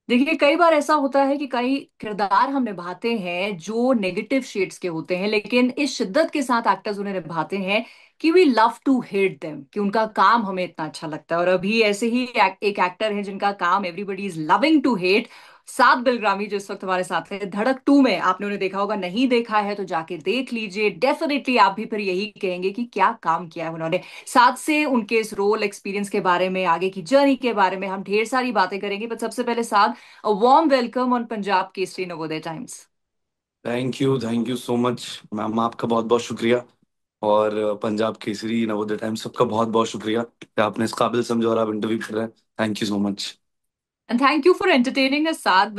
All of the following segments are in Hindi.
देखिए, कई बार ऐसा होता है कि कई किरदार हम निभाते हैं जो नेगेटिव शेड्स के होते हैं, लेकिन इस शिद्दत के साथ एक्टर्स उन्हें निभाते हैं कि we love to hate them, कि उनका काम हमें इतना अच्छा लगता है। और अभी ऐसे ही एक एक्टर है जिनका काम everybody is loving to hate, Saad Bilgrami, जो इस वक्त हमारे साथ है। धड़क टू में आपने उन्हें देखा होगा, नहीं देखा है तो जाके देख लीजिए। डेफिनेटली आप भी फिर यही कहेंगे कि क्या काम किया है उन्होंने। साथ से उनके इस रोल एक्सपीरियंस के बारे में, आगे की जर्नी के बारे में हम ढेर सारी बातें करेंगे। बट सबसे पहले साथ, a warm welcome on Punjab Kesari Navodaya Times. Thank you so much ma'am. आपका बहुत बहुत शुक्रिया। और पंजाब केसरी नवोदय टाइम्स सबका बहुत बहुत शुक्रिया कि आपने इस काबिल समझा और आप इंटरव्यू कर रहे हैं। Thank you so much. And thank you for entertaining us साथ।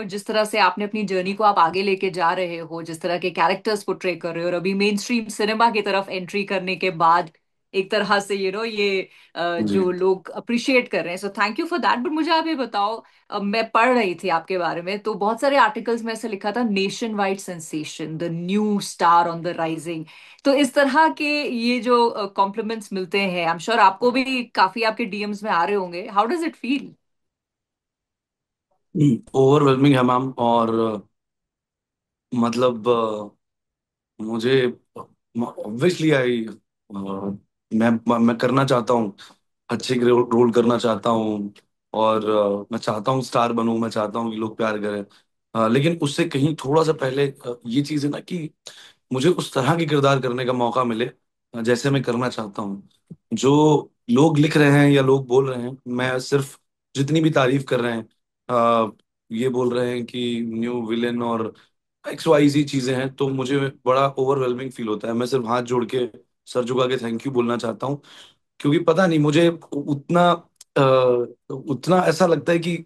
जिस तरह से आपने अपनी जर्नी को आप आगे लेके जा रहे हो, जिस तरह के कैरेक्टर्स पोर्ट्रे कर रहे हो, और अभी मेन स्ट्रीम सिनेमा की तरफ एंट्री करने के बाद एक तरह से ये जी। जो लोग अप्रिशिएट कर रहे हैं, so thank you for that. But मुझे आप ये बताओ, मैं पढ़ रही थी आपके बारे में तो बहुत सारे आर्टिकल्स में ऐसे लिखा था, nation wide sensation, the new star on the rising. तो इस तरह के ये जो कॉम्प्लीमेंट्स मिलते हैं, आई एम श्योर आपको भी काफी आपके डीएम्स में आ रहे होंगे। How does it feel? Overwhelming है मैम। और मतलब मुझे ऑब्वियसली आई मैं करना चाहता हूँ। अच्छे रोल करना चाहता हूँ। और मैं चाहता हूँ स्टार बनूं। मैं चाहता हूँ कि लोग प्यार करें। लेकिन उससे कहीं थोड़ा सा पहले ये चीज़ है ना कि मुझे उस तरह के किरदार करने का मौका मिले जैसे मैं करना चाहता हूँ। जो लोग लिख रहे हैं या लोग बोल रहे हैं, मैं सिर्फ जितनी भी तारीफ कर रहे हैं, ये बोल रहे हैं कि न्यू विलेन और एक्स वाई जी चीजें हैं, तो मुझे बड़ा ओवरवेलमिंग फील होता है। मैं सिर्फ हाथ जोड़ के सर झुका के थैंक यू बोलना चाहता हूँ। क्योंकि पता नहीं मुझे उतना उतना ऐसा लगता है कि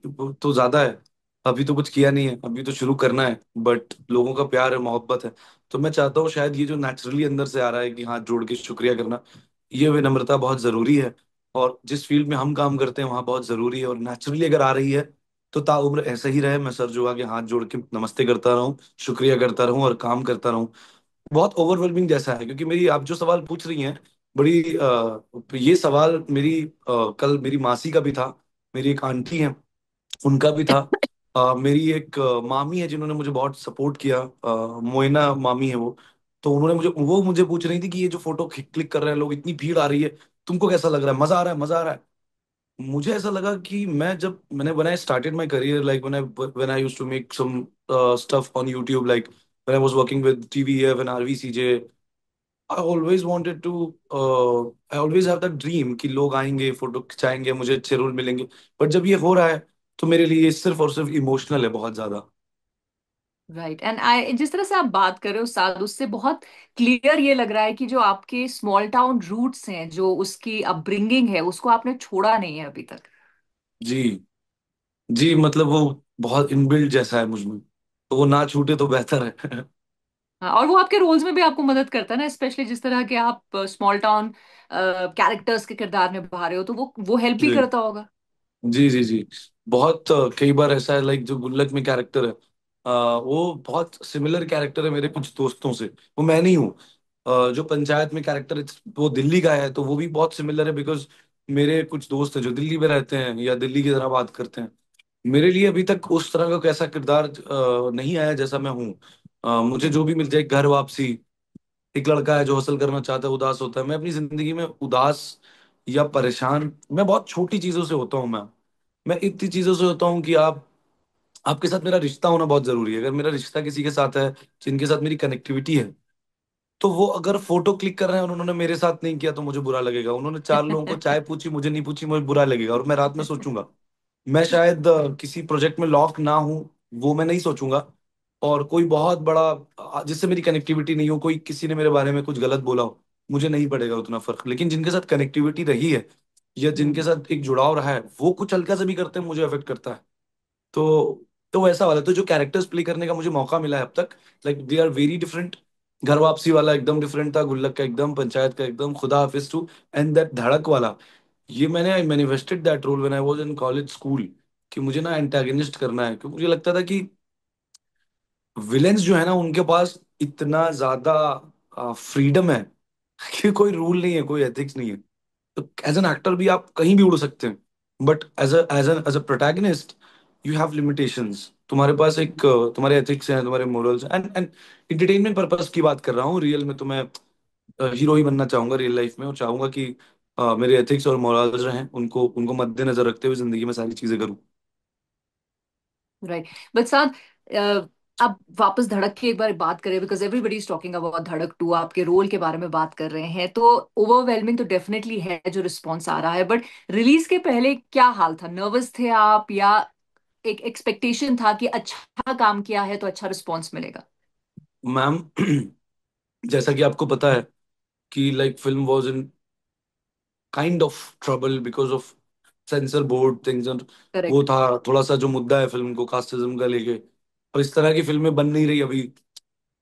तो ज्यादा है। अभी तो कुछ किया नहीं है, अभी तो शुरू करना है, बट लोगों का प्यार है, मोहब्बत है। तो मैं चाहता हूँ शायद ये जो नेचुरली अंदर से आ रहा है कि हाथ जोड़ के शुक्रिया करना, ये विनम्रता बहुत जरूरी है। और जिस फील्ड में हम काम करते हैं वहाँ बहुत जरूरी है। और नेचुरली अगर आ रही है तो ताउम्र ऐसा ही रहे। मैं सर झुका के हाथ जोड़ के नमस्ते करता रहूँ, शुक्रिया करता रहूँ और काम करता रहूँ। बहुत ओवरवेलमिंग जैसा है। क्योंकि मेरी आप जो सवाल पूछ रही हैं, बड़ी ये सवाल मेरी कल मेरी मासी का भी था। मेरी एक आंटी है, उनका भी था। मेरी एक मामी है जिन्होंने मुझे बहुत सपोर्ट किया। मोइना मामी है वो। तो उन्होंने मुझे पूछ रही थी कि ये जो फोटो क्लिक कर रहे हैं लोग, इतनी भीड़ आ रही है, तुमको कैसा लग रहा है? मजा आ रहा है? मजा आ रहा है? मुझे ऐसा लगा कि मैंने when I started my career, like when I used to make some stuff on YouTube, like when I was working with TVF and RVCJ, I always have that dream कि लोग आएंगे, फोटो खिंचाएंगे, मुझे अच्छे रोल मिलेंगे। बट जब ये हो रहा है तो मेरे लिए ये सिर्फ और सिर्फ इमोशनल है, बहुत ज्यादा। राइट। एंड आई, जिस तरह से आप बात कर रहे हो साद, उससे बहुत क्लियर ये लग रहा है कि जो आपके स्मॉल टाउन रूट्स हैं, जो उसकी अपब्रिंगिंग है, उसको आपने छोड़ा नहीं है अभी तक। जी। जी, मतलब वो बहुत इनबिल्ट जैसा है मुझ में, तो वो ना छूटे तो बेहतर है। हाँ, और वो आपके रोल्स में भी आपको मदद करता है ना, स्पेशली जिस तरह के आप स्मॉल टाउन कैरेक्टर्स के किरदार निभा रहे हो, तो वो हेल्प भी जी करता होगा। जी जी जी। बहुत कई बार ऐसा है, लाइक जो गुल्लक में कैरेक्टर है, वो बहुत सिमिलर कैरेक्टर है मेरे कुछ दोस्तों से। वो मैं नहीं हूँ। जो पंचायत में कैरेक्टर वो दिल्ली का है, तो वो भी बहुत सिमिलर है बिकॉज मेरे कुछ दोस्त हैं जो दिल्ली में रहते हैं या दिल्ली की तरह बात करते हैं। मेरे लिए अभी तक उस तरह का कैसा किरदार नहीं आया जैसा मैं हूँ। मुझे जो भी मिल जाए, घर वापसी, एक लड़का है जो हसल करना चाहता है, उदास होता है। मैं अपनी जिंदगी में उदास या परेशान, मैं बहुत छोटी चीजों से होता हूँ। मैं इतनी चीजों से होता हूँ कि आपके साथ मेरा रिश्ता होना बहुत जरूरी है। अगर मेरा रिश्ता किसी के साथ है जिनके साथ मेरी कनेक्टिविटी है, तो वो अगर फोटो क्लिक कर रहे हैं और उन्होंने मेरे साथ नहीं किया तो मुझे बुरा लगेगा। उन्होंने चार लोगों को चाय पूछी, मुझे नहीं पूछी, मुझे बुरा लगेगा। और मैं रात में सोचूंगा, मैं शायद किसी प्रोजेक्ट में लॉक ना हूं, वो मैं नहीं सोचूंगा। और कोई बहुत बड़ा जिससे मेरी कनेक्टिविटी नहीं हो, कोई किसी ने मेरे बारे में कुछ गलत बोला हो, मुझे नहीं पड़ेगा उतना फर्क। लेकिन जिनके साथ कनेक्टिविटी रही है या जिनके हम्म। साथ एक जुड़ाव रहा है, वो कुछ हल्का सा भी करते हैं मुझे अफेक्ट करता है। तो वैसा वाला, तो जो कैरेक्टर्स प्ले करने का मुझे मौका मिला है अब तक, like they are very different. Ghar Wapsi वाला एकदम डिफरेंट था, गुल्लक का एकदम, पंचायत का एकदम, खुदा हाफिज टू, एंड दैट धड़क वाला, ये मैंने I manifested that role when I was in college school, कि मुझे ना एंटागनिस्ट करना है। क्योंकि मुझे लगता था कि विलेंस जो है ना, उनके पास इतना ज्यादा फ्रीडम है कि कोई रूल नहीं है, कोई एथिक्स नहीं है। तो एज एन एक्टर भी आप कहीं भी उड़ सकते हैं, but as a protagonist you have limitations, तुम्हारे पास एक तुम्हारे एथिक्स हैं, तुम्हारे मोरल्स एंड एंटरटेनमेंट पर्पस की बात कर रहा हूँ। रियल में तो मैं हीरो ही बनना चाहूंगा रियल लाइफ में, और चाहूंगा कि मेरे एथिक्स और मोरल्स रहें, उनको उनको मद्देनजर रखते हुए जिंदगी में सारी चीजें करूँ। राइट। बट साथ अब वापस धड़क की एक बार बात करें, because everybody is talking about धड़क टू, आपके रोल के बारे में बात कर रहे हैं, तो ओवरवेलमिंग तो डेफिनेटली है जो रिस्पॉन्स आ रहा है, बट रिलीज के पहले क्या हाल था? नर्वस थे आप, या एक एक्सपेक्टेशन था कि अच्छा काम किया है तो अच्छा रिस्पॉन्स मिलेगा? मैम जैसा कि आपको पता है कि like film was in kind of trouble because of sensor board things, और वो करेक्ट। था थोड़ा सा जो मुद्दा है फिल्म को कास्टिज्म का लेके। और इस तरह की फिल्में बन नहीं रही अभी,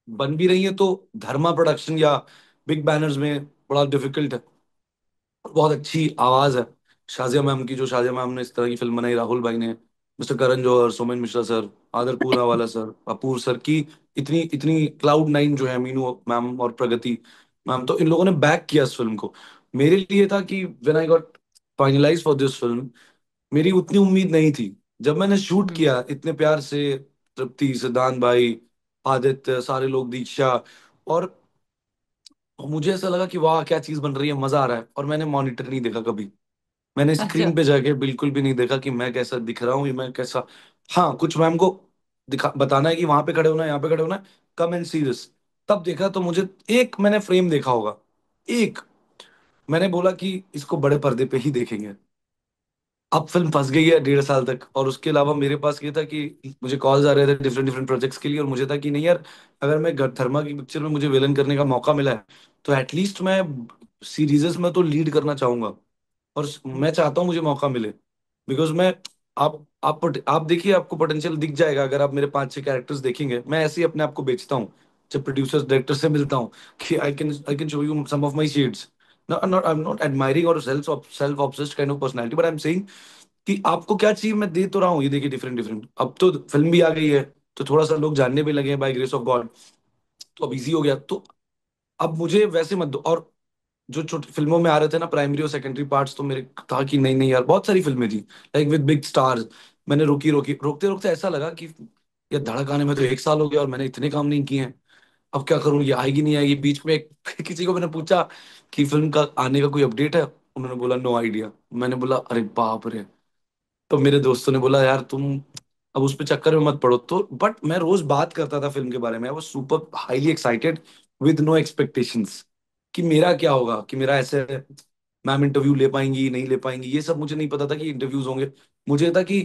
बन भी रही हैं तो धर्मा प्रोडक्शन या बिग बैनर्स में बड़ा डिफिकल्ट है। बहुत अच्छी आवाज है शाजिया मैम की, जो शाजिया मैम ने इस तरह की फिल्म बनाई, राहुल भाई ने, मिस्टर करण जौहर, सोमेन मिश्रा सर, आदर पूनावाला सर, अपूर सर की इतनी इतनी क्लाउड नाइन जो है, मीनू मैम और प्रगति मैम, तो इन लोगों ने बैक किया इस फिल्म को। मेरे लिए था कि when I got finalise for this film, मेरी उतनी उम्मीद नहीं थी। जब मैंने शूट हम्म। किया इतने प्यार से, तृप्ति, सिद्धांत भाई, आदित्य, सारे लोग, दीक्षा, और मुझे ऐसा लगा कि वाह क्या चीज बन रही है, मजा आ रहा है। और मैंने मॉनिटर नहीं देखा कभी, मैंने अच्छा। स्क्रीन पे जाके बिल्कुल भी नहीं देखा कि मैं कैसा दिख रहा हूँ, या मैं कैसा। हाँ, कुछ मैम को दिखा बताना है कि वहां पे खड़े होना है, यहाँ पे खड़े होना है, कम एंड सी दिस, तब देखा तो मुझे एक मैंने फ्रेम देखा होगा, एक मैंने बोला कि इसको बड़े पर्दे पे ही देखेंगे। अब फिल्म फंस गई है 1.5 साल तक, और उसके अलावा मेरे पास ये था कि मुझे कॉल्स आ रहे थे डिफरेंट डिफरेंट प्रोजेक्ट्स के लिए, और मुझे था कि नहीं यार, अगर मैं थर्मा की पिक्चर में मुझे विलन करने का मौका मिला है, तो एटलीस्ट मैं सीरीजेस में तो लीड करना चाहूंगा। और मैं चाहता हूँ मुझे मौका मिले, बिकॉज मैं, आप देखिए, आपको पोटेंशियल दिख जाएगा अगर आप मेरे 5-6 कैरेक्टर्स देखेंगे। मैं ऐसे ही अपने आप को बेचता हूँ जब प्रोड्यूसर्स डायरेक्टर से मिलता हूँ कि I can show you some of my shades. I am not admiring और self obsessed kind of personality, but I am saying कि आपको क्या चाहिए मैं दे तो रहा हूँ। ये देखिए डिफरेंट डिफरेंट, अब तो फिल्म भी आ गई है, तो थोड़ा सा लोग जानने भी लगे हैं बाय ग्रेस ऑफ गॉड, तो अब इजी हो गया। तो अब मुझे वैसे मत दो। और जो छोटी फिल्मों में आ रहे थे ना प्राइमरी और सेकेंडरी पार्ट्स, तो मेरे था कि नहीं नहीं यार, बहुत सारी फिल्में थी लाइक विद बिग स्टार्स, मैंने रोकी रोकी, रोकते रोकते ऐसा लगा कि यार धड़क आने में तो 1 साल हो गया और मैंने इतने काम नहीं किए हैं, अब क्या करूं, ये आएगी नहीं आएगी। बीच में किसी को मैंने पूछा कि फिल्म का आने का कोई अपडेट है, उन्होंने बोला नो आइडिया। मैंने बोला अरे बाप रे। तो मेरे दोस्तों ने बोला यार तुम अब उस पे चक्कर में मत पड़ो, तो बट मैं रोज बात करता था फिल्म के बारे में, I was super highly excited with no expectations कि मेरा क्या होगा, कि मेरा ऐसे मैम इंटरव्यू ले पाएंगी नहीं ले पाएंगी, ये सब मुझे नहीं पता था कि इंटरव्यूज होंगे। मुझे था कि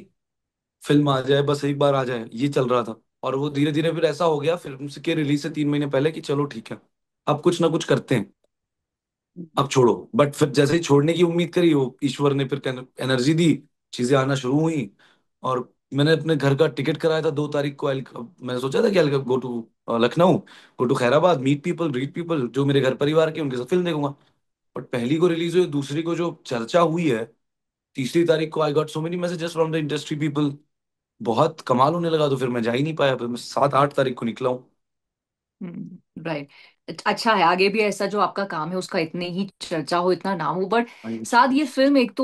फिल्म आ जाए, बस एक बार आ जाए, ये चल रहा था। और वो धीरे धीरे फिर ऐसा हो गया फिल्म के रिलीज से 3 महीने पहले कि चलो ठीक है, अब कुछ ना कुछ करते हैं, अब छोड़ो। बट फिर जैसे ही छोड़ने की उम्मीद करी, वो ईश्वर ने फिर एनर्जी दी, चीजें आना शुरू हुई। और मैंने अपने घर का टिकट कराया था 2 तारीख को। मैंने सोचा था कि I go to Lucknow, go to Khairabad, meet people, read people जो मेरे घर परिवार के, उनके साथ फिल्म देखूंगा। बट पहली को रिलीज हुई, दूसरी को जो चर्चा हुई है, तीसरी तारीख को I got so many messages from the industry people, बहुत कमाल होने लगा। तो फिर मैं जा ही नहीं पाया, फिर मैं 7-8 तारीख को निकला हूँ। राइट। अच्छा है, आगे भी ऐसा जो आपका काम है उसका इतने ही चर्चा हो, इतना नाम हो। बट Thank साथ you. ये फिल्म एक तो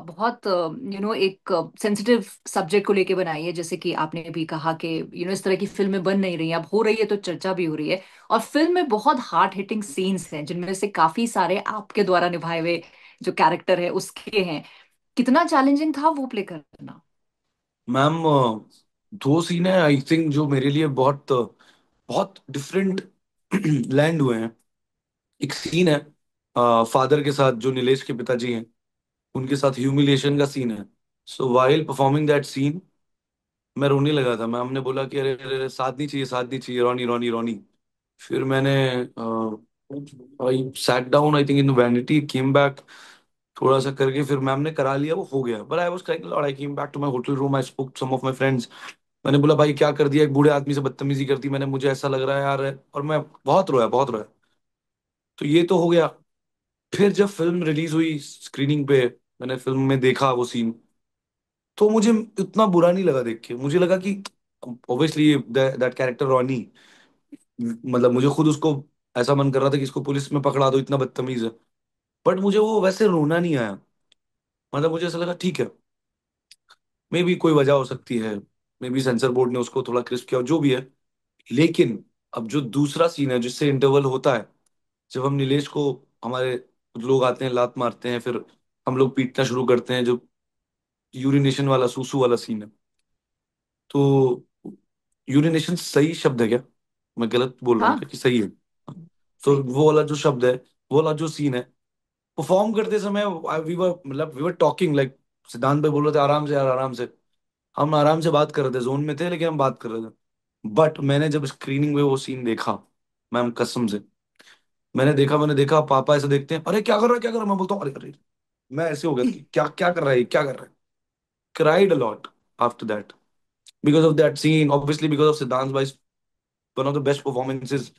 बहुत एक सेंसिटिव सब्जेक्ट को लेके बनाई है, जैसे कि आपने भी कहा कि इस तरह की फिल्में बन नहीं रही हैं, अब हो रही है तो चर्चा भी हो रही है। और फिल्म में बहुत हार्ट हिटिंग सीन्स हैं, जिनमें से काफी सारे आपके द्वारा निभाए हुए जो कैरेक्टर है उसके हैं। कितना चैलेंजिंग था वो प्ले करना? मैम 2 सीन है आई थिंक जो मेरे लिए बहुत बहुत डिफरेंट लैंड हुए हैं। एक सीन है फादर के साथ, जो नीलेश के पिताजी हैं, उनके साथ ह्यूमिलिएशन का सीन है। So while performing that scene, मैं रोने लगा था। मैम ने बोला कि अरे अरे अरे, साथ नहीं चाहिए, साथ नहीं चाहिए, रोनी रोनी रोनी। फिर मैंने I sat down, I think in vanity, came back, थोड़ा सा करके फिर मैम ने करा लिया, वो हो गया। But I was crying lot, I came back to my hotel room, I spoke some of my friends. मैंने बोला भाई क्या कर दिया, एक बूढ़े आदमी से बदतमीजी कर दी मैंने, मुझे ऐसा लग रहा है यार। और मैं बहुत रोया, बहुत रोया। तो ये तो हो गया। फिर जब फिल्म रिलीज हुई स्क्रीनिंग पे, मैंने फिल्म में देखा वो सीन, तो मुझे इतना बुरा नहीं लगा देख के। मुझे लगा कि ऑब्वियसली दैट कैरेक्टर रॉनी, मतलब मुझे खुद उसको ऐसा मन कर रहा था कि इसको पुलिस में पकड़ा दो, इतना बदतमीज है। बट मुझे वो वैसे रोना नहीं आया, मतलब मुझे ऐसा लगा ठीक है, मे बी कोई वजह हो सकती है, मे बी सेंसर बोर्ड ने उसको थोड़ा क्रिस्प किया, जो भी है। लेकिन अब जो दूसरा सीन है जिससे इंटरवल होता है, जब हम नीलेश को, हमारे लोग आते हैं, लात मारते हैं, फिर हम लोग पीटना शुरू करते हैं, जो यूरिनेशन वाला, सूसू वाला सीन है। तो यूरिनेशन सही शब्द है क्या? मैं गलत बोल रहा हूँ हाँ, क्या, कि सही है? तो सही। वो वाला जो शब्द है, वो वाला जो सीन है, परफॉर्म करते समय वी वर, मतलब वी वर टॉकिंग लाइक, सिद्धांत भाई बोल रहे थे आराम से यार, आराम से। हम आराम से बात कर रहे थे, जोन में थे, लेकिन हम बात कर रहे थे। बट मैंने जब स्क्रीनिंग में वो सीन देखा, मैम कसम से, मैंने देखा पापा ऐसे देखते हैं, अरे क्या कर रहा है, क्या कर रहा है, मैं बोलता हूँ अरे अरे। मैं ऐसे हो गया था कि क्या क्या कर रहा है, क्या कर रहा है। Cried a lot after that, because of that scene, obviously because of Siddhant भाई, one of the best performances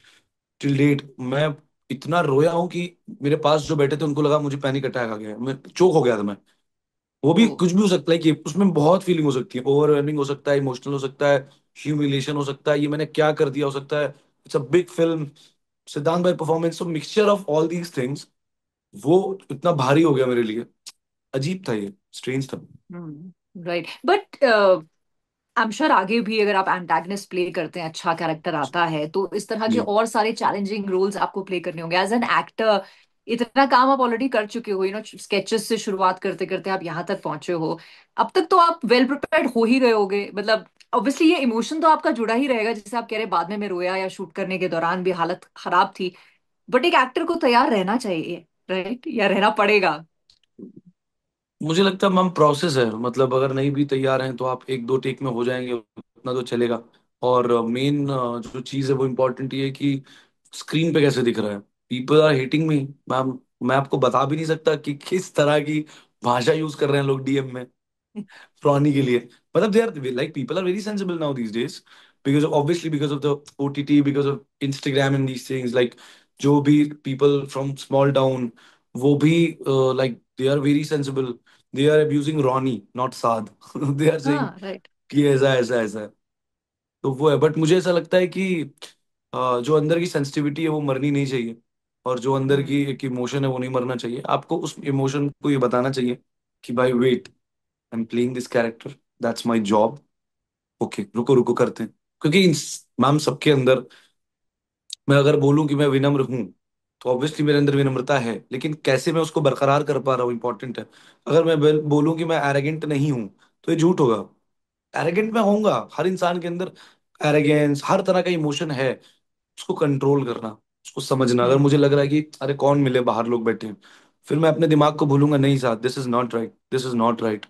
till date. मैं इतना रोया हूँ कि मेरे पास जो बैठे थे उनको लगा मुझे पैनिक अटैक आ गया है, मैं चोक हो गया था मैं। वो भी ओ। कुछ भी हो सकता है, कि उसमें बहुत फीलिंग हो सकती है, ओवरवेलमिंग हो सकता है, इमोशनल हो सकता है, ह्यूमिलेशन हो सकता है, ये मैंने क्या कर दिया हो सकता है। इट्स अ बिग फिल्म, सिद्धांत भाई परफॉर्मेंस, तो mixture of all these things, वो इतना भारी हो गया मेरे लिए। अजीब था, ये स्ट्रेंज था। Right, but I am sure आगे भी अगर आप एंटागनिस्ट प्ले करते हैं, अच्छा कैरेक्टर आता है, तो इस तरह के जी। और सारे चैलेंजिंग रोल्स आपको प्ले करने होंगे एज एन एक्टर। इतना काम आप ऑलरेडी कर चुके हो, स्केचेस से शुरुआत करते करते आप यहाँ तक पहुंचे हो। अब तक तो आप वेल प्रिपेयर्ड हो ही गए होगे, मतलब ऑब्वियसली ये इमोशन तो आपका जुड़ा ही रहेगा, जैसे आप कह रहे बाद में मैं रोया, या शूट करने के दौरान भी हालत खराब थी। बट एक एक्टर को तैयार रहना चाहिए, राइट, या रहना पड़ेगा। मुझे लगता है मैम प्रोसेस है, मतलब अगर नहीं भी तैयार हैं तो आप एक दो टेक में हो जाएंगे, उतना तो चलेगा। और मेन जो चीज़ है वो इम्पोर्टेंट ये है कि स्क्रीन पे कैसे दिख रहा है। People are hating me ma'am, मैं आपको बता भी नहीं सकता कि किस तरह की भाषा यूज कर रहे हैं लोग डीएम में प्रॉनी के लिए। मतलब they are like, people are very sensible now these days, because of obviously because of the OTT, because of Instagram and these things, like जो भी पीपल फ्रॉम स्मॉल टाउन, वो भी like they are very sensible, they are abusing Ronny not Saad they are saying हाँ, राइट। कि ऐसा ऐसा ऐसा है। तो वो है, बट मुझे ऐसा लगता है कि जो अंदर की सेंसिटिविटी है वो मरनी नहीं चाहिए, और जो अंदर की हम्म। एक इमोशन है वो नहीं मरना चाहिए। आपको उस इमोशन को ये बताना चाहिए कि भाई wait, I am playing this character, that's my job. Okay, रुको रुको करते हैं। क्योंकि मैम सबके अंदर, मैं अगर बोलूं कि मैं विनम्र हूं, तो ऑब्वियसली मेरे अंदर विनम्रता है, लेकिन कैसे मैं उसको बरकरार कर पा रहा हूँ इंपॉर्टेंट है। अगर मैं बोलूं कि मैं एरोगेंट नहीं हूं, तो ये झूठ होगा। एरोगेंट मैं होऊंगा, हर इंसान के अंदर एरोगेंस, हर तरह का इमोशन है। उसको कंट्रोल करना, उसको समझना। अगर मुझे हम्म। लग रहा है कि अरे कौन मिले, बाहर लोग बैठे हैं, फिर मैं अपने दिमाग को भूलूंगा, नहीं साहब, this is not right, this is not right.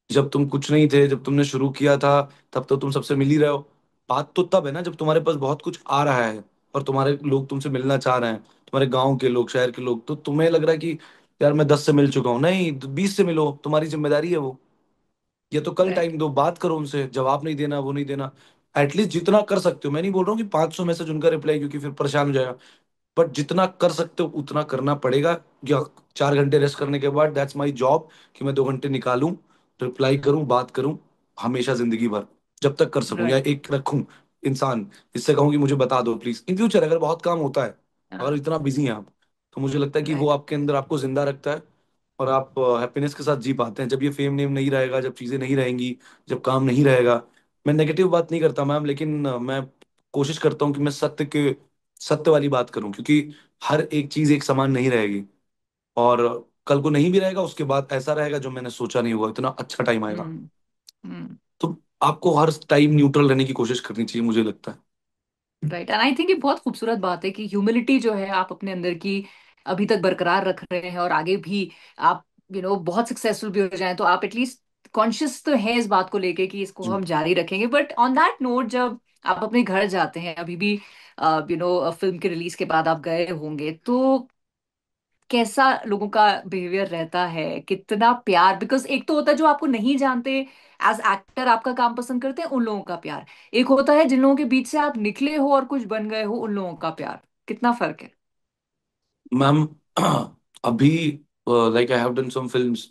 जब तुम कुछ नहीं थे, जब तुमने शुरू किया था, तब तो तुम सबसे मिल ही रहे हो। बात तो तब है ना जब तुम्हारे पास बहुत कुछ आ रहा है, और तुम्हारे लोग तुमसे मिलना चाह रहे हैं, तुम्हारे गांव के लोग, शहर के लोग, तो तुम्हें लग रहा है कि यार मैं 10 से मिल चुका हूँ। नहीं, 20 से मिलो, तुम्हारी जिम्मेदारी है वो। या तो कल राइट। टाइम दो, बात करो उनसे, जवाब नहीं देना, वो नहीं देना। एटलीस्ट जितना कर सकते हो, मैं नहीं बोल रहा हूँ कि 500 मैसेज उनका रिप्लाई, क्योंकि फिर परेशान हो जाएगा। बट जितना कर सकते हो उतना करना पड़ेगा। या 4 घंटे रेस्ट करने के बाद दैट्स माई जॉब, कि मैं 2 घंटे निकालूं, रिप्लाई करूं, बात करूं, हमेशा जिंदगी भर, जब तक कर सकूं, या राइट। एक रखूं इंसान, इससे कहूं कि मुझे बता दो प्लीज। इन फ्यूचर अगर बहुत काम होता है, अगर हाँ। इतना बिजी हैं आप, तो मुझे लगता है कि वो राइट। आपके अंदर आपको जिंदा रखता है, और आप हैप्पीनेस के साथ जी पाते हैं। जब ये फेम नेम नहीं रहेगा, जब चीजें नहीं रहेंगी, जब काम नहीं रहेगा। मैं नेगेटिव बात नहीं करता मैम, लेकिन मैं कोशिश करता हूँ कि मैं सत्य वाली बात करूं, क्योंकि हर एक चीज एक समान नहीं रहेगी। और कल को नहीं भी रहेगा, उसके बाद ऐसा रहेगा जो मैंने सोचा नहीं हुआ, इतना अच्छा टाइम आएगा। हम्म। हम्म। तो आपको हर टाइम न्यूट्रल रहने की कोशिश करनी चाहिए, मुझे लगता है। राइट, एंड आई थिंक ये बहुत खूबसूरत बात है कि ह्यूमिलिटी जो है आप अपने अंदर की अभी तक बरकरार रख रहे हैं, और आगे भी आप बहुत सक्सेसफुल भी हो जाएं तो आप एटलीस्ट कॉन्शियस तो हैं इस बात को लेके कि इसको जी। हम जारी रखेंगे। बट ऑन दैट नोट, जब आप अपने घर जाते हैं, अभी भी फिल्म के रिलीज के बाद आप गए होंगे, तो कैसा लोगों का बिहेवियर रहता है, कितना प्यार? बिकॉज एक तो होता है जो आपको नहीं जानते, एज एक्टर आपका काम पसंद करते हैं, उन लोगों का प्यार। एक होता है जिन लोगों के बीच से आप निकले हो और कुछ बन गए हो, उन लोगों का प्यार। कितना फर्क है? मैम अभी like I have done some films,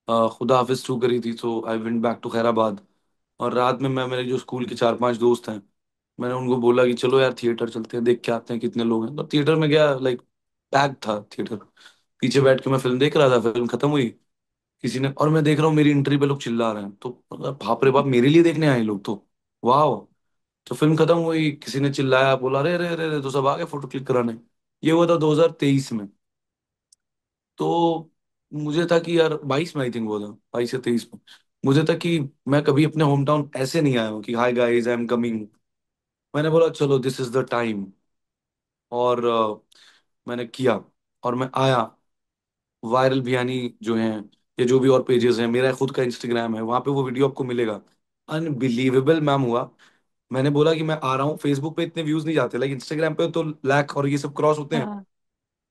Khuda Haafiz 2 करी थी, तो I went back to Khairabad. और रात में मैं, मेरे जो स्कूल के 4-5 दोस्त हैं, मैंने उनको बोला कि चलो यार थिएटर चलते हैं, देख के आते हैं कितने लोग हैं। तो थिएटर में गया, लाइक पैक था थिएटर। पीछे बैठ के मैं फिल्म देख रहा था, फिल्म खत्म हुई, किसी ने, और मैं देख रहा हूँ मेरी एंट्री पे लोग चिल्ला रहे हैं, तो बाप रे बाप, मेरे लिए देखने आए लोग तो। वाह। तो फिल्म खत्म हुई, किसी ने चिल्लाया, बोला रे रे रे रे, तो सब आ गए फोटो क्लिक कराने। ये हुआ था 2023 में। तो मुझे था कि यार, 22 में आई थिंक हुआ था, 22 या 23 में। मुझे था कि मैं कभी अपने होम टाउन ऐसे नहीं आया हूँ कि hi guys I am coming. मैंने बोला चलो दिस इज द टाइम। और मैंने किया, और मैं आया। वायरल भियानी जो हैं, या जो भी और पेजेस हैं, मेरा खुद का इंस्टाग्राम है, वहां पे वो वीडियो आपको मिलेगा। अनबिलीवेबल मैम हुआ। मैंने बोला कि मैं आ रहा हूँ। फेसबुक पे इतने व्यूज नहीं जाते, लाइक इंस्टाग्राम पे तो लाख और ये सब क्रॉस होते हैं। हाँ।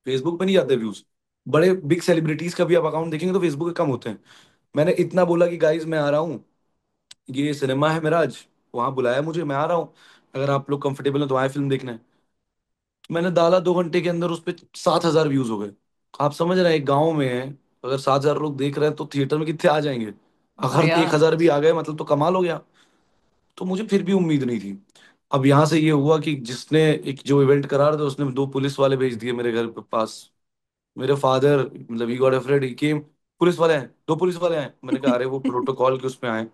फेसबुक पे नहीं जाते व्यूज। बड़े बिग सेलिब्रिटीज का भी आप अकाउंट देखेंगे तो फेसबुक पे कम होते हैं। मैंने इतना बोला कि गाइज मैं आ रहा हूँ, ये सिनेमा है मेरा आज, वहां बुलाया मुझे, मैं आ रहा हूँ, अगर आप लोग कंफर्टेबल हैं तो आए फिल्म देखने। तो मैंने डाला, 2 घंटे के अंदर उस पर 7,000 व्यूज हो गए। आप समझ रहे हैं, एक गाँव में है, अगर 7,000 लोग देख रहे हैं तो थिएटर में कितने आ जाएंगे। अगर बढ़िया। 1,000 भी आ गए मतलब तो कमाल हो गया। तो मुझे फिर भी उम्मीद नहीं थी। अब यहाँ से ये हुआ कि जिसने एक जो इवेंट करा रहा था, उसने 2 पुलिस वाले भेज दिए मेरे घर के पास। मेरे फादर, मतलब he got afraid, he came. Police वाले हैं, 2 पुलिस वाले हैं। मैंने कहा अरे वो प्रोटोकॉल के उसमें आए।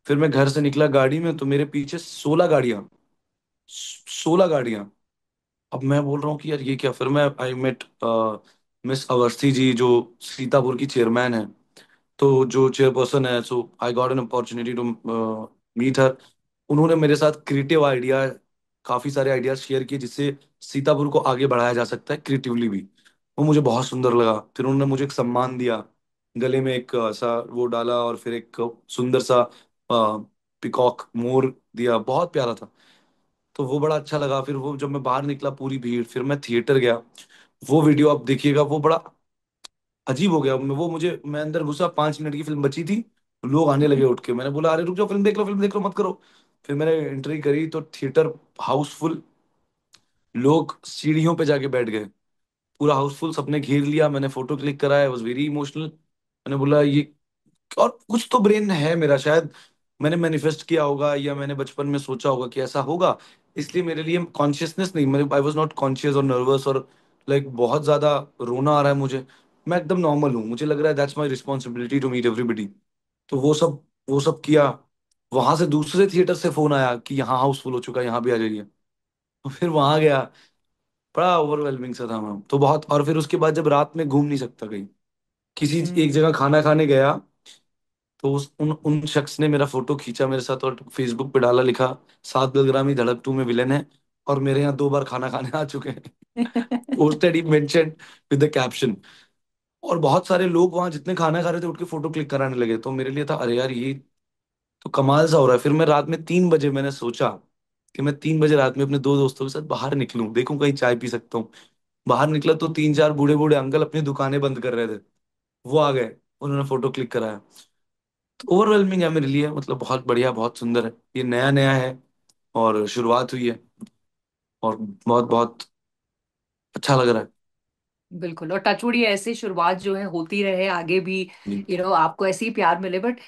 फिर मैं घर से निकला गाड़ी में, तो मेरे पीछे 16 गाड़ियां, 16 गाड़ियां। अब मैं बोल रहा हूँ कि यार ये क्या। फिर मैं I met miss Awasthi ji, जो सीतापुर की चेयरमैन है, तो जो चेयरपर्सन है, so I got an opportunity to meet her. उन्होंने मेरे साथ क्रिएटिव आइडिया, काफी सारे आइडियाज शेयर किए जिससे सीतापुर को आगे बढ़ाया जा सकता है क्रिएटिवली भी। वो मुझे बहुत सुंदर लगा। फिर उन्होंने मुझे एक सम्मान दिया, गले में एक सा वो डाला, और फिर एक सुंदर सा पिकॉक मोर दिया, बहुत प्यारा था। तो वो बड़ा अच्छा लगा। फिर वो जब मैं बाहर निकला, पूरी भीड़, फिर मैं थिएटर गया। वो वीडियो आप देखिएगा, वो बड़ा अजीब हो गया। मैं अंदर घुसा, 5 मिनट की फिल्म बची थी, लोग आने लगे उठ के। मैंने बोला अरे रुक जाओ, फिल्म देख लो, फिल्म देख लो, मत करो। फिर मैंने एंट्री करी तो थिएटर हाउसफुल, लोग सीढ़ियों पे जाके बैठ गए, पूरा हाउसफुल, सबने घेर लिया। मैंने फोटो क्लिक कराया, वॉज वेरी इमोशनल। मैंने बोला ये, और कुछ तो ब्रेन है मेरा शायद, मैंने मैनिफेस्ट किया होगा, या मैंने बचपन में सोचा होगा कि ऐसा होगा। इसलिए मेरे लिए कॉन्शियसनेस नहीं, मेरे आई वॉज नॉट कॉन्शियस और नर्वस, और लाइक बहुत ज्यादा रोना आ रहा है मुझे। मैं एकदम नॉर्मल हूँ, मुझे लग रहा है that's my responsibility to meet everybody. तो वो सब किया। वहां से दूसरे थिएटर से फोन आया कि यहाँ हाउसफुल हो चुका है, यहाँ भी आ जाइए। तो फिर वहां गया। बड़ा ओवरवेलमिंग सा था मैम, तो बहुत। और फिर उसके बाद जब रात में घूम नहीं सकता कहीं, किसी एक हम्म। जगह खाना खाने गया, तो उन उन शख्स ने मेरा फोटो खींचा मेरे साथ, और फेसबुक पे डाला, लिखा 7 बलग्रामी धड़क 2 में विलेन है, और मेरे यहाँ 2 बार खाना खाने आ चुके हैं। Posted he mention with the caption. और बहुत सारे लोग वहां जितने खाना खा रहे थे उठ के फोटो क्लिक कराने लगे। तो मेरे लिए था अरे यार, ये तो कमाल सा हो रहा है। फिर मैं रात में 3 बजे मैंने सोचा कि मैं 3 बजे रात में अपने 2 दोस्तों के साथ बाहर निकलूं, देखूं कहीं चाय पी सकता हूँ। बाहर निकला तो 3-4 बूढ़े बूढ़े अंकल अपनी दुकानें बंद कर रहे थे। वो आ गए, उन्होंने फोटो क्लिक कराया। तो ओवरवेलमिंग है मेरे लिए, मतलब बहुत बढ़िया, बहुत सुंदर है, ये नया नया है, और शुरुआत हुई है, और बहुत बहुत अच्छा लग रहा है। बिल्कुल। और टचवुड ये ऐसे शुरुआत जो है होती रहे आगे भी, जी। आपको ऐसे ही प्यार मिले। बट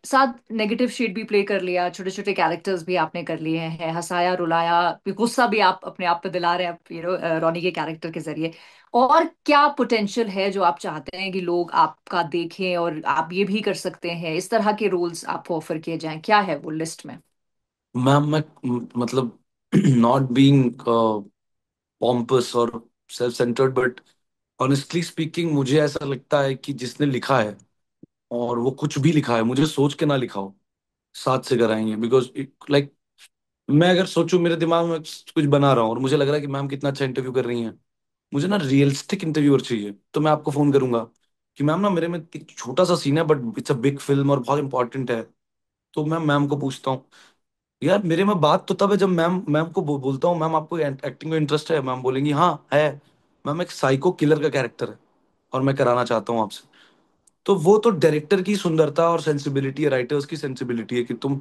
साथ नेगेटिव शेड भी प्ले कर लिया, छोटे छोटे कैरेक्टर्स भी आपने कर लिए हैं, हंसाया रुलाया, गुस्सा भी आप अपने आप पे दिला रहे हैं, रॉनी के कैरेक्टर के जरिए। और क्या पोटेंशियल है जो आप चाहते हैं कि लोग आपका देखें, और आप ये भी कर सकते हैं, इस तरह के रोल्स आपको ऑफर किए जाएं, क्या है वो लिस्ट में? मैम मैं मतलब नॉट बीइंग पॉम्पस और self centred, but honestly speaking मुझे ऐसा लगता है कि जिसने लिखा है, और वो कुछ भी लिखा है, मुझे सोच के ना लिखा हो, साथ से कराएंगे। बिकॉज लाइक, मैं अगर सोचूं, मेरे दिमाग में कुछ बना रहा हूँ और मुझे लग रहा है कि मैम कितना अच्छा इंटरव्यू कर रही हैं, मुझे ना रियलिस्टिक इंटरव्यूअर चाहिए, तो मैं आपको फोन करूंगा कि मैम ना, मेरे में एक छोटा सा सीन है but it's a big film और बहुत इंपॉर्टेंट है। तो मैं मैम को पूछता हूँ, यार मेरे में बात तो तब है जब मैम मैम को बोलता हूँ मैम आपको एक्टिंग में इंटरेस्ट है, मैम बोलेंगी हाँ है। मैम एक साइको किलर का कैरेक्टर है और मैं कराना चाहता हूँ आपसे। तो वो तो डायरेक्टर की सुंदरता और सेंसिबिलिटी है, राइटर्स की सेंसिबिलिटी है कि तुम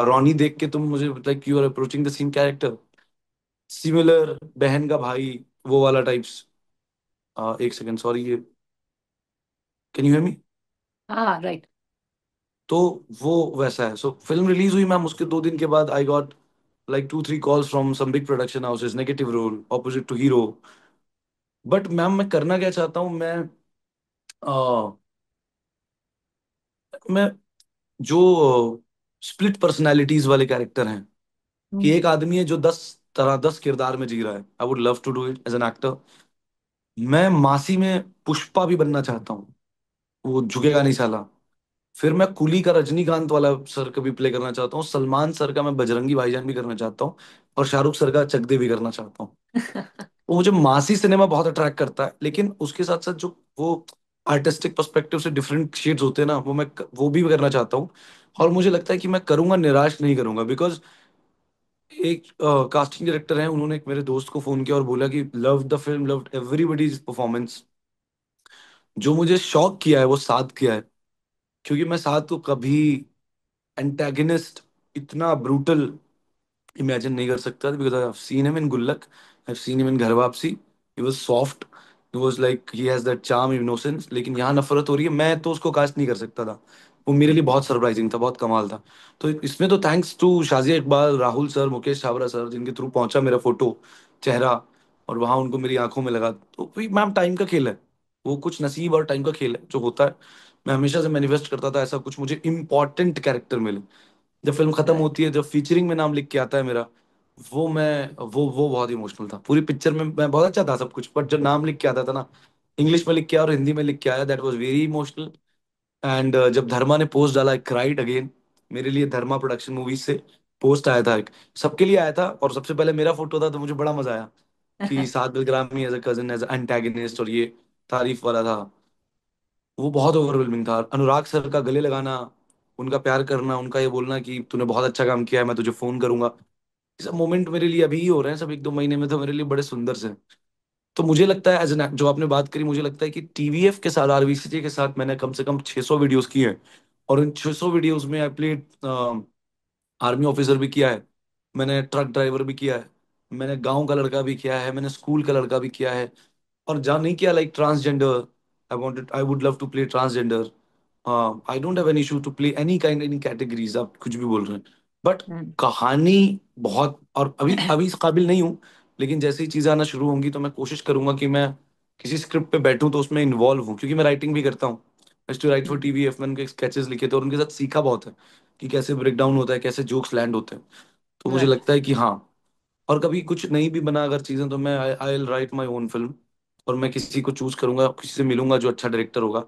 रॉनी देख के तुम मुझे, like you are approaching the same character, similar, बहन का भाई, वो वाला टाइप्स। एक सेकंड, सॉरी, ये कैन यू हियर मी? हाँ, राइट। तो वो वैसा है। सो फिल्म रिलीज हुई मैम, उसके 2 दिन के बाद I got like 2-3 calls from some big production houses, negative role opposite to hero. But ma'am मैं करना क्या चाहता हूँ, मैं मैं जो स्प्लिट पर्सनैलिटीज वाले कैरेक्टर हैं, कि हम्म। एक आदमी है जो 10 किरदार में जी रहा है, I would love to do it as an actor. मैं मासी में पुष्पा भी बनना चाहता हूँ, वो झुकेगा नहीं साला। फिर मैं कुली का रजनीकांत वाला सर का भी प्ले करना चाहता हूँ, सलमान सर का मैं बजरंगी भाईजान भी करना चाहता हूँ, और शाहरुख सर का चक दे भी करना चाहता हूँ। वो मुझे मासी सिनेमा बहुत अट्रैक्ट करता है, लेकिन उसके साथ साथ जो वो आर्टिस्टिक पर्सपेक्टिव से डिफरेंट शेड्स होते हैं ना, वो भी करना चाहता हूँ। और मुझे लगता है कि मैं करूंगा, निराश नहीं करूंगा, बिकॉज एक कास्टिंग डायरेक्टर है, उन्होंने एक मेरे दोस्त को फोन किया और बोला कि love the film, loved everybody's performance. जो मुझे शॉक किया है वो साथ किया है, क्योंकि मैं साथ को कभी एंटेगनिस्ट इतना ब्रूटल इमेजिन नहीं कर सकता, because I have seen him in Gullak, I have seen him in Ghar Wapsi. He was soft, he was like he has that charm, innocence, लेकिन यहाँ नफरत हो रही है, मैं तो उसको कास्ट नहीं कर सकता था। वो मेरे लिए बहुत सरप्राइजिंग था, बहुत कमाल था। तो इसमें तो thanks to Shazia Iqbal, Rahul sir, Mukesh Chhabra sir, जिनके थ्रू पहुंचा मेरा फोटो, चेहरा, और वहां उनको मेरी आंखों में लगा। तो वही मैम, टाइम का खेल है, वो कुछ नसीब और टाइम का खेल है जो होता है। मैं हमेशा से मैनिफेस्ट करता था ऐसा कुछ मुझे इंपॉर्टेंट कैरेक्टर मिले। जब फिल्म खत्म Right. होती है, जब फीचरिंग में नाम लिख के आता है मेरा, वो बहुत इमोशनल था। पूरी पिक्चर में मैं बहुत अच्छा था सब कुछ, बट जब नाम लिख के आता था ना, इंग्लिश में लिख के आया और हिंदी में लिख के आया, that was very emotional. And जब धर्मा ने पोस्ट डाला, आई क्राइड अगेन। मेरे लिए धर्मा प्रोडक्शन मूवीज से पोस्ट आया था एक, सबके लिए आया था, और सबसे पहले मेरा फोटो था, तो मुझे बड़ा मजा आया कि Saad Bilgrami as a cousin, as antagonist, और ये तारीफ वाला था। वो बहुत ओवरवेलमिंग था। अनुराग सर का गले लगाना, उनका प्यार करना, उनका ये बोलना कि तूने बहुत अच्छा काम किया है, मैं तुझे फोन करूंगा, ये सब मोमेंट मेरे लिए अभी ही हो रहे हैं, सब 1-2 महीने में, तो मेरे लिए बड़े सुंदर से। तो मुझे लगता है एज एन, जो आपने बात करी, मुझे लगता है कि टीवीएफ के साथ, आरबीसीजी के साथ मैंने कम से कम 600 वीडियोस की हैं, और इन 600 वीडियोस में आई प्लेड आर्मी ऑफिसर भी किया है, मैंने ट्रक ड्राइवर भी किया है, मैंने गांव का लड़का भी किया है, मैंने स्कूल का लड़का भी किया है, और जहाँ नहीं किया, like transgender, I would love to play transgender. I don't have any issue to play any kind, any categories, आप कुछ भी बोल रहे हैं। But hmm. कहानी बहुत, और अभी अभी इस काबिल नहीं हूँ, लेकिन जैसे ही चीजें आना शुरू होंगी तो मैं कोशिश करूंगा कि मैं किसी स्क्रिप्ट पे बैठूं तो उसमें इन्वॉल्व हूँ, क्योंकि मैं राइटिंग भी करता हूँ। To write for hmm. TVF, मैंने स्केचेस लिखे थे और उनके साथ सीखा बहुत है कि कैसे ब्रेक डाउन होता है, कैसे जोक्स लैंड होते हैं। तो मुझे राइट। लगता है कि हाँ, और कभी कुछ नहीं भी बना अगर चीजें, तो मैं I will write my own film, और मैं किसी को चूज करूंगा, किसी से मिलूंगा जो अच्छा डायरेक्टर होगा,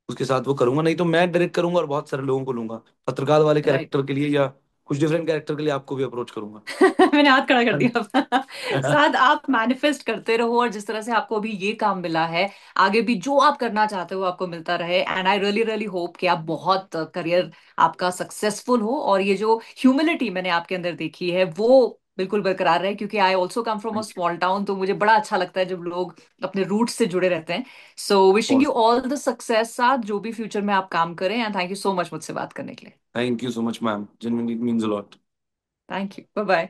उसके साथ वो करूंगा, नहीं तो मैं डायरेक्ट करूंगा और बहुत सारे लोगों को लूंगा, पत्रकार वाले राइट। कैरेक्टर के लिए या कुछ डिफरेंट कैरेक्टर के लिए आपको भी अप्रोच करूंगा। मैंने हाथ खड़ा कर दिया अब। साथ आप मैनिफेस्ट करते रहो, और जिस तरह से आपको अभी ये काम मिला है, आगे भी जो आप करना चाहते हो आपको मिलता रहे। And I really really hope कि आप बहुत करियर आपका सक्सेसफुल हो, और ये जो ह्यूमिलिटी मैंने आपके अंदर देखी है वो बिल्कुल बरकरार रहे, क्योंकि I also come from a thank small town, तो मुझे बड़ा अच्छा लगता है जब लोग अपने रूट से जुड़े रहते हैं। So wishing you. You all the success साथ, जो भी फ्यूचर में आप काम करें, and thank you so much मुझसे बात करने के लिए। Thank you so much ma'am, genuinely means a lot. Thank you, bye bye.